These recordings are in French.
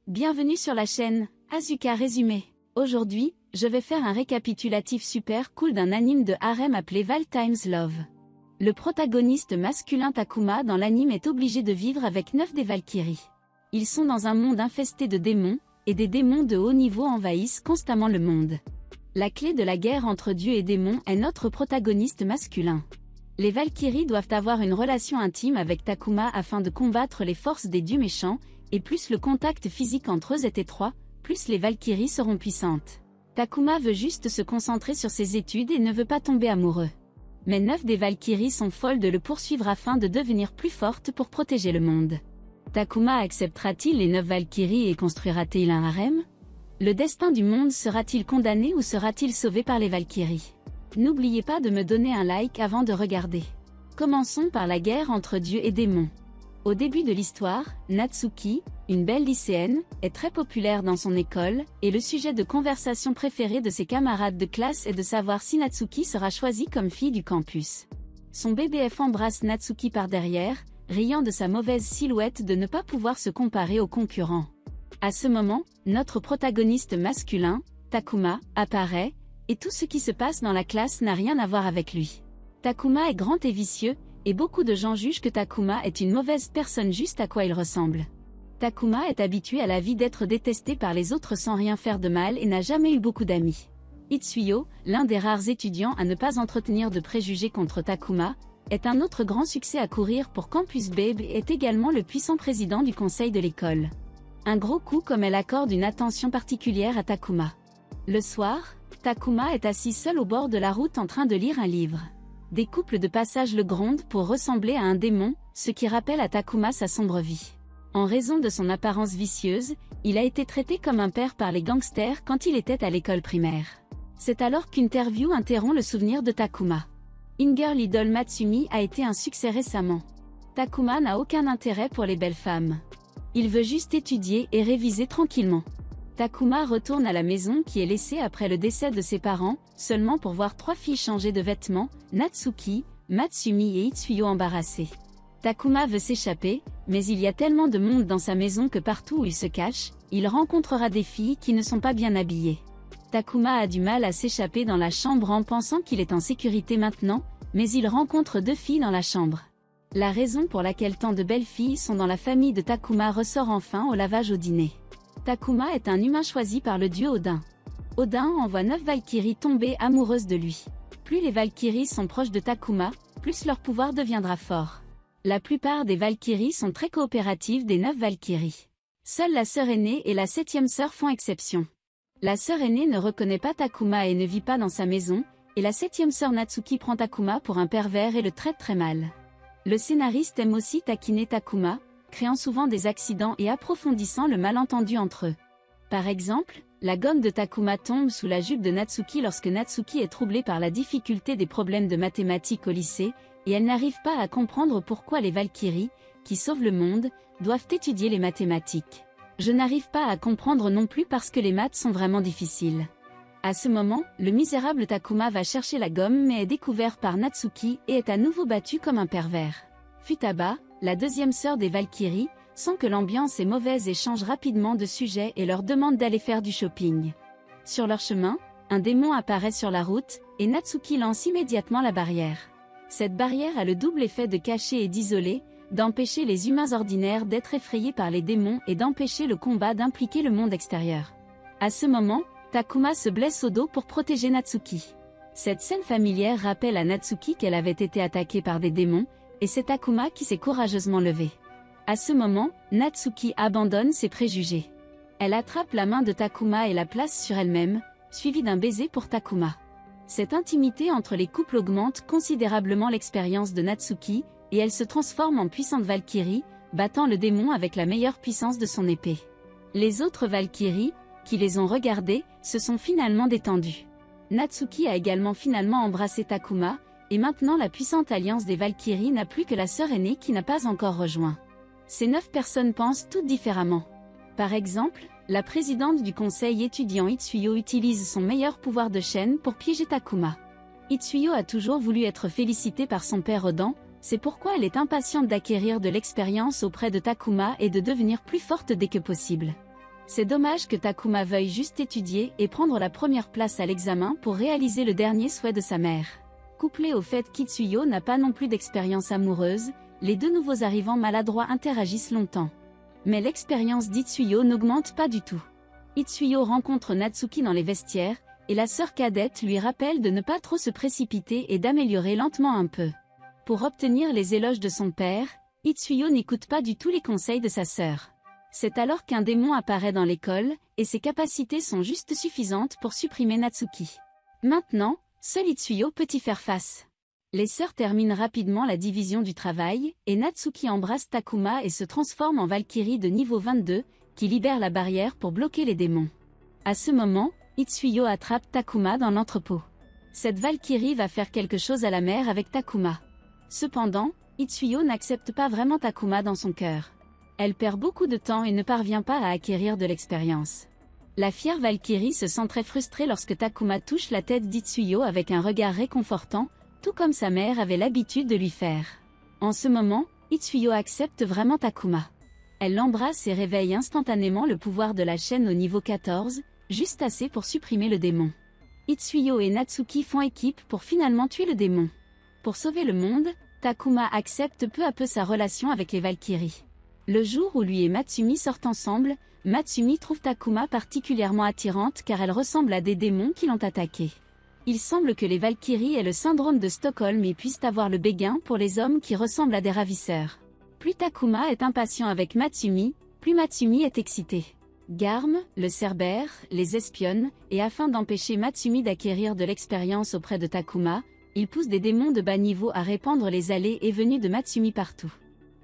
Bienvenue sur la chaîne Asuka Résumé. Aujourd'hui, je vais faire un récapitulatif super cool d'un anime de harem appelé Valentine's Love. Le protagoniste masculin Takuma dans l'anime est obligé de vivre avec 9 des Valkyries. Ils sont dans un monde infesté de démons, et des démons de haut niveau envahissent constamment le monde. La clé de la guerre entre dieux et démons est notre protagoniste masculin. Les Valkyries doivent avoir une relation intime avec Takuma afin de combattre les forces des dieux méchants, et plus le contact physique entre eux est étroit, plus les Valkyries seront puissantes. Takuma veut juste se concentrer sur ses études et ne veut pas tomber amoureux. Mais 9 des Valkyries sont folles de le poursuivre afin de devenir plus fortes pour protéger le monde. Takuma acceptera-t-il les 9 Valkyries et construira-t-il un harem? Le destin du monde sera-t-il condamné ou sera-t-il sauvé par les Valkyries? N'oubliez pas de me donner un like avant de regarder. Commençons par la guerre entre dieux et démons. Au début de l'histoire, Natsuki, une belle lycéenne, est très populaire dans son école, et le sujet de conversation préféré de ses camarades de classe est de savoir si Natsuki sera choisie comme fille du campus. Son BBF embrasse Natsuki par derrière, riant de sa mauvaise silhouette de ne pas pouvoir se comparer aux concurrents. À ce moment, notre protagoniste masculin, Takuma, apparaît, et tout ce qui se passe dans la classe n'a rien à voir avec lui. Takuma est grand et vicieux, et beaucoup de gens jugent que Takuma est une mauvaise personne juste à quoi il ressemble. Takuma est habitué à la vie d'être détesté par les autres sans rien faire de mal et n'a jamais eu beaucoup d'amis. Itsuyo, l'un des rares étudiants à ne pas entretenir de préjugés contre Takuma, est un autre grand succès à courir pour Campus Babe et est également le puissant président du conseil de l'école. Un gros coup comme elle accorde une attention particulière à Takuma. Le soir, Takuma est assis seul au bord de la route en train de lire un livre. Des couples de passage le grondent pour ressembler à un démon, ce qui rappelle à Takuma sa sombre vie. En raison de son apparence vicieuse, il a été traité comme un père par les gangsters quand il était à l'école primaire. C'est alors qu'Interview interrompt le souvenir de Takuma. In-Girl Idol Matsumi a été un succès récemment. Takuma n'a aucun intérêt pour les belles femmes. Il veut juste étudier et réviser tranquillement. Takuma retourne à la maison qui est laissée après le décès de ses parents, seulement pour voir 3 filles changer de vêtements, Natsuki, Matsumi et Itsuyo embarrassées. Takuma veut s'échapper, mais il y a tellement de monde dans sa maison que partout où il se cache, il rencontrera des filles qui ne sont pas bien habillées. Takuma a du mal à s'échapper dans la chambre en pensant qu'il est en sécurité maintenant, mais il rencontre 2 filles dans la chambre. La raison pour laquelle tant de belles filles sont dans la famille de Takuma ressort enfin au lavage au dîner. Takuma est un humain choisi par le dieu Odin. Odin envoie 9 Valkyries tomber amoureuses de lui. Plus les Valkyries sont proches de Takuma, plus leur pouvoir deviendra fort. La plupart des Valkyries sont très coopératives des 9 Valkyries. Seule la sœur aînée et la 7e sœur font exception. La sœur aînée ne reconnaît pas Takuma et ne vit pas dans sa maison, et la 7e sœur Natsuki prend Takuma pour un pervers et le traite très mal. Le scénariste aime aussi taquiner Takuma, créant souvent des accidents et approfondissant le malentendu entre eux. Par exemple, la gomme de Takuma tombe sous la jupe de Natsuki lorsque Natsuki est troublée par la difficulté des problèmes de mathématiques au lycée, et elle n'arrive pas à comprendre pourquoi les Valkyries, qui sauvent le monde, doivent étudier les mathématiques. Je n'arrive pas à comprendre non plus parce que les maths sont vraiment difficiles. À ce moment, le misérable Takuma va chercher la gomme mais est découvert par Natsuki et est à nouveau battu comme un pervers. Futaba, la 2e sœur des Valkyries, sent que l'ambiance est mauvaise et change rapidement de sujet et leur demande d'aller faire du shopping. Sur leur chemin, un démon apparaît sur la route, et Natsuki lance immédiatement la barrière. Cette barrière a le double effet de cacher et d'isoler, d'empêcher les humains ordinaires d'être effrayés par les démons et d'empêcher le combat d'impliquer le monde extérieur. À ce moment, Takuma se blesse au dos pour protéger Natsuki. Cette scène familière rappelle à Natsuki qu'elle avait été attaquée par des démons, et c'est Takuma qui s'est courageusement levé. À ce moment, Natsuki abandonne ses préjugés. Elle attrape la main de Takuma et la place sur elle-même, suivie d'un baiser pour Takuma. Cette intimité entre les couples augmente considérablement l'expérience de Natsuki, et elle se transforme en puissante Valkyrie, battant le démon avec la meilleure puissance de son épée. Les autres Valkyries, qui les ont regardées, se sont finalement détendues. Natsuki a également finalement embrassé Takuma, et maintenant la puissante alliance des Valkyries n'a plus que la sœur aînée qui n'a pas encore rejoint. Ces 9 personnes pensent toutes différemment. Par exemple, la présidente du conseil étudiant Itsuyo utilise son meilleur pouvoir de chaîne pour piéger Takuma. Itsuyo a toujours voulu être félicitée par son père Odan, c'est pourquoi elle est impatiente d'acquérir de l'expérience auprès de Takuma et de devenir plus forte dès que possible. C'est dommage que Takuma veuille juste étudier et prendre la première place à l'examen pour réaliser le dernier souhait de sa mère. Couplé au fait qu'Itsuyo n'a pas non plus d'expérience amoureuse, les deux nouveaux arrivants maladroits interagissent longtemps. Mais l'expérience d'Itsuyo n'augmente pas du tout. Itsuyo rencontre Natsuki dans les vestiaires, et la sœur cadette lui rappelle de ne pas trop se précipiter et d'améliorer lentement un peu. Pour obtenir les éloges de son père, Itsuyo n'écoute pas du tout les conseils de sa sœur. C'est alors qu'un démon apparaît dans l'école, et ses capacités sont juste suffisantes pour supprimer Natsuki. Maintenant, seul Itsuyo peut y faire face. Les sœurs terminent rapidement la division du travail, et Natsuki embrasse Takuma et se transforme en Valkyrie de niveau 22, qui libère la barrière pour bloquer les démons. À ce moment, Itsuyo attrape Takuma dans l'entrepôt. Cette Valkyrie va faire quelque chose à la mère avec Takuma. Cependant, Itsuyo n'accepte pas vraiment Takuma dans son cœur. Elle perd beaucoup de temps et ne parvient pas à acquérir de l'expérience. La fière Valkyrie se sent très frustrée lorsque Takuma touche la tête d'Itsuyo avec un regard réconfortant, tout comme sa mère avait l'habitude de lui faire. En ce moment, Itsuyo accepte vraiment Takuma. Elle l'embrasse et réveille instantanément le pouvoir de la chaîne au niveau 14, juste assez pour supprimer le démon. Itsuyo et Natsuki font équipe pour finalement tuer le démon. Pour sauver le monde, Takuma accepte peu à peu sa relation avec les Valkyries. Le jour où lui et Matsumi sortent ensemble, Matsumi trouve Takuma particulièrement attirante car elle ressemble à des démons qui l'ont attaquée. Il semble que les Valkyries aient le syndrome de Stockholm et puissent avoir le béguin pour les hommes qui ressemblent à des ravisseurs. Plus Takuma est impatient avec Matsumi, plus Matsumi est excité. Garm, le Cerbère, les espionne, et afin d'empêcher Matsumi d'acquérir de l'expérience auprès de Takuma, il pousse des démons de bas niveau à répandre les allées et venues de Matsumi partout.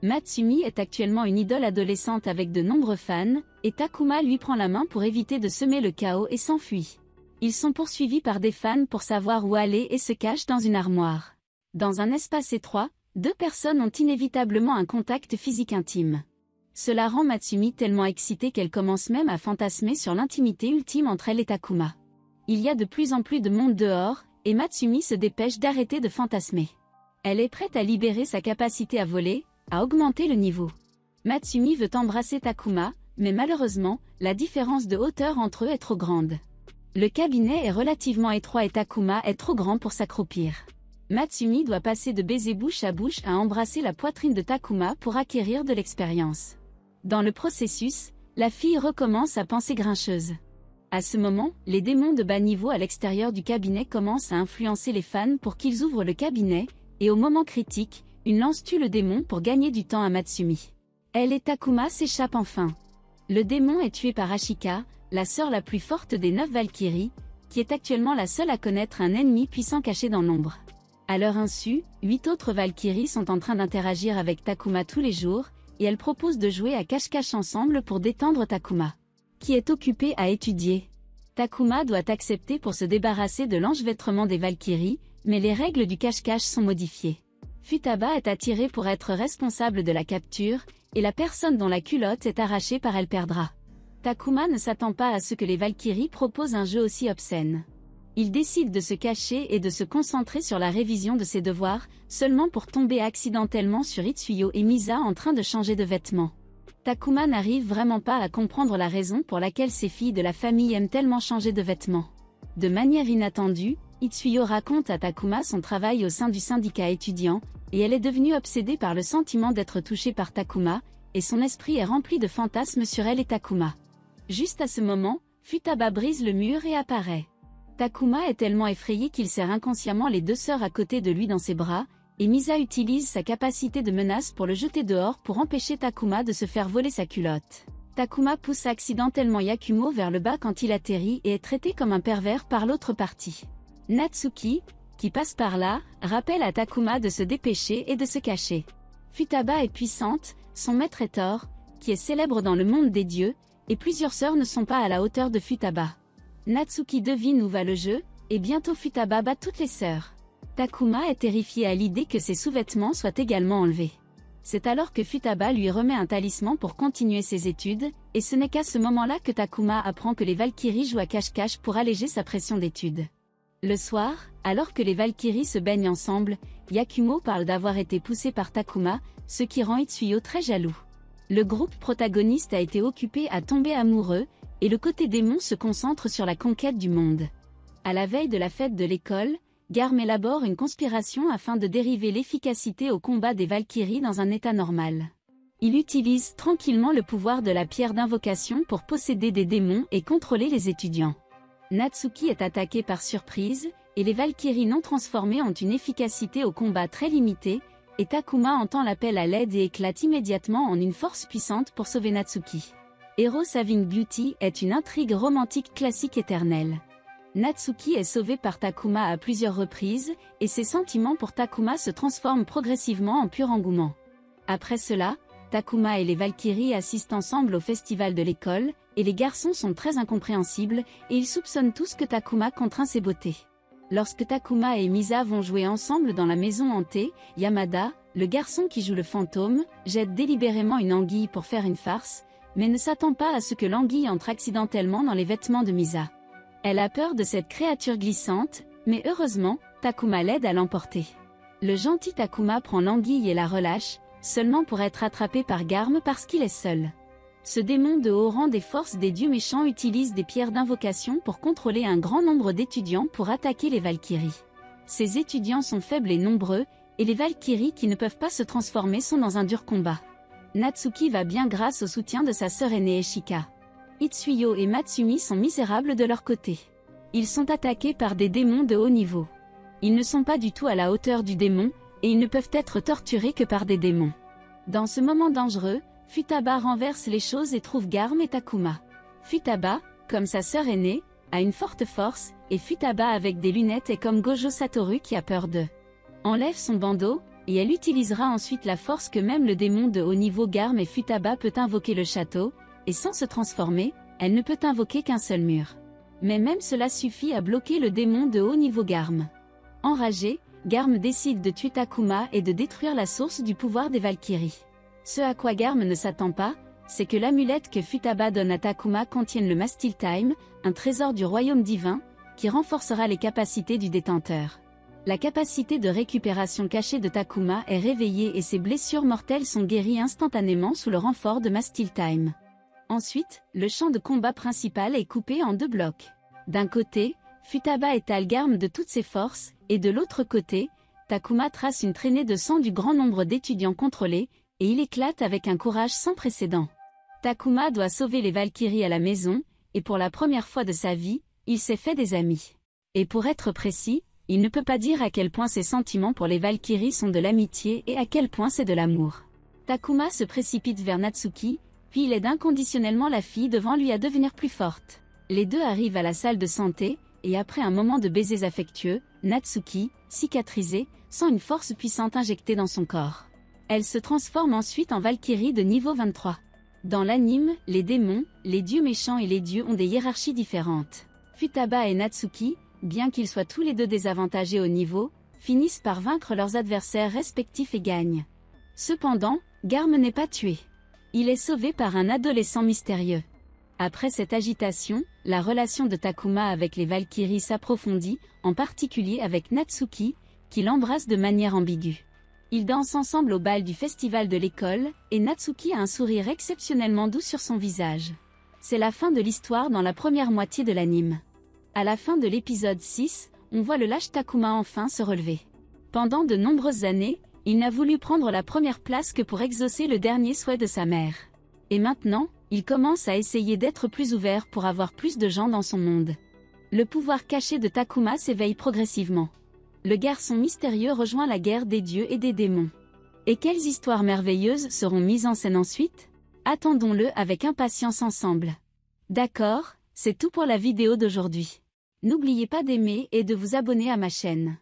Matsumi est actuellement une idole adolescente avec de nombreux fans, et Takuma lui prend la main pour éviter de semer le chaos et s'enfuit. Ils sont poursuivis par des fans pour savoir où aller et se cachent dans une armoire. Dans un espace étroit, deux personnes ont inévitablement un contact physique intime. Cela rend Matsumi tellement excitée qu'elle commence même à fantasmer sur l'intimité ultime entre elle et Takuma. Il y a de plus en plus de monde dehors, et Matsumi se dépêche d'arrêter de fantasmer. Elle est prête à libérer sa capacité à voler, à augmenter le niveau. Matsumi veut embrasser Takuma, mais malheureusement, la différence de hauteur entre eux est trop grande. Le cabinet est relativement étroit et Takuma est trop grand pour s'accroupir. Matsumi doit passer de baiser bouche à embrasser la poitrine de Takuma pour acquérir de l'expérience. Dans le processus, la fille recommence à penser grincheuse. À ce moment, les démons de bas niveau à l'extérieur du cabinet commencent à influencer les fans pour qu'ils ouvrent le cabinet, et au moment critique, une lance tue le démon pour gagner du temps à Matsumi. Elle et Takuma s'échappent enfin. Le démon est tué par Ashika, la sœur la plus forte des 9 Valkyries, qui est actuellement la seule à connaître un ennemi puissant caché dans l'ombre. À leur insu, 8 autres Valkyries sont en train d'interagir avec Takuma tous les jours, et elles proposent de jouer à cache-cache ensemble pour détendre Takuma, qui est occupé à étudier. Takuma doit accepter pour se débarrasser de l'enchevêtrement des Valkyries, mais les règles du cache-cache sont modifiées. Futaba est attiré pour être responsable de la capture, et la personne dont la culotte est arrachée par elle perdra. Takuma ne s'attend pas à ce que les Valkyries proposent un jeu aussi obscène. Il décide de se cacher et de se concentrer sur la révision de ses devoirs, seulement pour tomber accidentellement sur Itsuyo et Misa en train de changer de vêtements. Takuma n'arrive vraiment pas à comprendre la raison pour laquelle ces filles de la famille aiment tellement changer de vêtements. De manière inattendue, Itsuyo raconte à Takuma son travail au sein du syndicat étudiant, et elle est devenue obsédée par le sentiment d'être touchée par Takuma, et son esprit est rempli de fantasmes sur elle et Takuma. Juste à ce moment, Futaba brise le mur et apparaît. Takuma est tellement effrayé qu'il serre inconsciemment les deux sœurs à côté de lui dans ses bras, et Misa utilise sa capacité de menace pour le jeter dehors pour empêcher Takuma de se faire voler sa culotte. Takuma pousse accidentellement Yakumo vers le bas quand il atterrit et est traité comme un pervers par l'autre partie. Natsuki, qui passe par là, rappelle à Takuma de se dépêcher et de se cacher. Futaba est puissante, son maître est Thor, qui est célèbre dans le monde des dieux, et plusieurs sœurs ne sont pas à la hauteur de Futaba. Natsuki devine où va le jeu, et bientôt Futaba bat toutes les sœurs. Takuma est terrifié à l'idée que ses sous-vêtements soient également enlevés. C'est alors que Futaba lui remet un talisman pour continuer ses études, et ce n'est qu'à ce moment-là que Takuma apprend que les Valkyries jouent à cache-cache pour alléger sa pression d'études. Le soir, alors que les Valkyries se baignent ensemble, Yakumo parle d'avoir été poussé par Takuma, ce qui rend Itsuyo très jaloux. Le groupe protagoniste a été occupé à tomber amoureux, et le côté démon se concentre sur la conquête du monde. À la veille de la fête de l'école, Garm élabore une conspiration afin de dériver l'efficacité au combat des Valkyries dans un état normal. Il utilise tranquillement le pouvoir de la pierre d'invocation pour posséder des démons et contrôler les étudiants. Natsuki est attaqué par surprise, et les Valkyries non transformées ont une efficacité au combat très limitée, et Takuma entend l'appel à l'aide et éclate immédiatement en une force puissante pour sauver Natsuki. Hero Saving Beauty est une intrigue romantique classique éternelle. Natsuki est sauvé par Takuma à plusieurs reprises, et ses sentiments pour Takuma se transforment progressivement en pur engouement. Après cela, Takuma et les Valkyries assistent ensemble au festival de l'école, et les garçons sont très incompréhensibles, et ils soupçonnent tous que Takuma contraint ses beautés. Lorsque Takuma et Misa vont jouer ensemble dans la maison hantée, Yamada, le garçon qui joue le fantôme, jette délibérément une anguille pour faire une farce, mais ne s'attend pas à ce que l'anguille entre accidentellement dans les vêtements de Misa. Elle a peur de cette créature glissante, mais heureusement, Takuma l'aide à l'emporter. Le gentil Takuma prend l'anguille et la relâche, seulement pour être attrapé par Garm parce qu'il est seul. Ce démon de haut rang des forces des dieux méchants utilise des pierres d'invocation pour contrôler un grand nombre d'étudiants pour attaquer les Valkyries. Ces étudiants sont faibles et nombreux, et les Valkyries qui ne peuvent pas se transformer sont dans un dur combat. Natsuki va bien grâce au soutien de sa sœur aînée Eshika. Itsuyo et Matsumi sont misérables de leur côté. Ils sont attaqués par des démons de haut niveau. Ils ne sont pas du tout à la hauteur du démon, et ils ne peuvent être torturés que par des démons. Dans ce moment dangereux, Futaba renverse les choses et trouve Garm et Takuma. Futaba, comme sa sœur aînée, a une forte force, et Futaba avec des lunettes est comme Gojo Satoru qui a peur d'eux. Enlève son bandeau, et elle utilisera ensuite la force que même le démon de haut niveau Garm et Futaba peut invoquer le château, et sans se transformer, elle ne peut invoquer qu'un seul mur. Mais même cela suffit à bloquer le démon de haut niveau Garm. Enragé, Garm décide de tuer Takuma et de détruire la source du pouvoir des Valkyries. Ce à quoi Garm ne s'attend pas, c'est que l'amulette que Futaba donne à Takuma contienne le Mastil Time, un trésor du royaume divin, qui renforcera les capacités du détenteur. La capacité de récupération cachée de Takuma est réveillée et ses blessures mortelles sont guéries instantanément sous le renfort de Mastil Time. Ensuite, le champ de combat principal est coupé en 2 blocs. D'un côté, Futaba étale Garm de toutes ses forces, et de l'autre côté, Takuma trace une traînée de sang du grand nombre d'étudiants contrôlés, et il éclate avec un courage sans précédent. Takuma doit sauver les Valkyries à la maison, et pour la première fois de sa vie, il s'est fait des amis. Et pour être précis, il ne peut pas dire à quel point ses sentiments pour les Valkyries sont de l'amitié et à quel point c'est de l'amour. Takuma se précipite vers Natsuki, puis il aide inconditionnellement la fille devant lui à devenir plus forte. Les deux arrivent à la salle de santé, et après un moment de baisers affectueux, Natsuki, cicatrisée, sent une force puissante injectée dans son corps. Elle se transforme ensuite en Valkyrie de niveau 23. Dans l'anime, les démons, les dieux méchants et les dieux ont des hiérarchies différentes. Futaba et Natsuki, bien qu'ils soient tous les deux désavantagés au niveau, finissent par vaincre leurs adversaires respectifs et gagnent. Cependant, Garm n'est pas tué. Il est sauvé par un adolescent mystérieux. Après cette agitation, la relation de Takuma avec les Valkyries s'approfondit, en particulier avec Natsuki, qui l'embrasse de manière ambiguë. Ils dansent ensemble au bal du festival de l'école, et Natsuki a un sourire exceptionnellement doux sur son visage. C'est la fin de l'histoire dans la première moitié de l'anime. À la fin de l'épisode 6, on voit le lâche Takuma enfin se relever. Pendant de nombreuses années, il n'a voulu prendre la première place que pour exaucer le dernier souhait de sa mère. Et maintenant, il commence à essayer d'être plus ouvert pour avoir plus de gens dans son monde. Le pouvoir caché de Takuma s'éveille progressivement. Le garçon mystérieux rejoint la guerre des dieux et des démons. Et quelles histoires merveilleuses seront mises en scène ensuite? Attendons-le avec impatience ensemble. D'accord, c'est tout pour la vidéo d'aujourd'hui. N'oubliez pas d'aimer et de vous abonner à ma chaîne.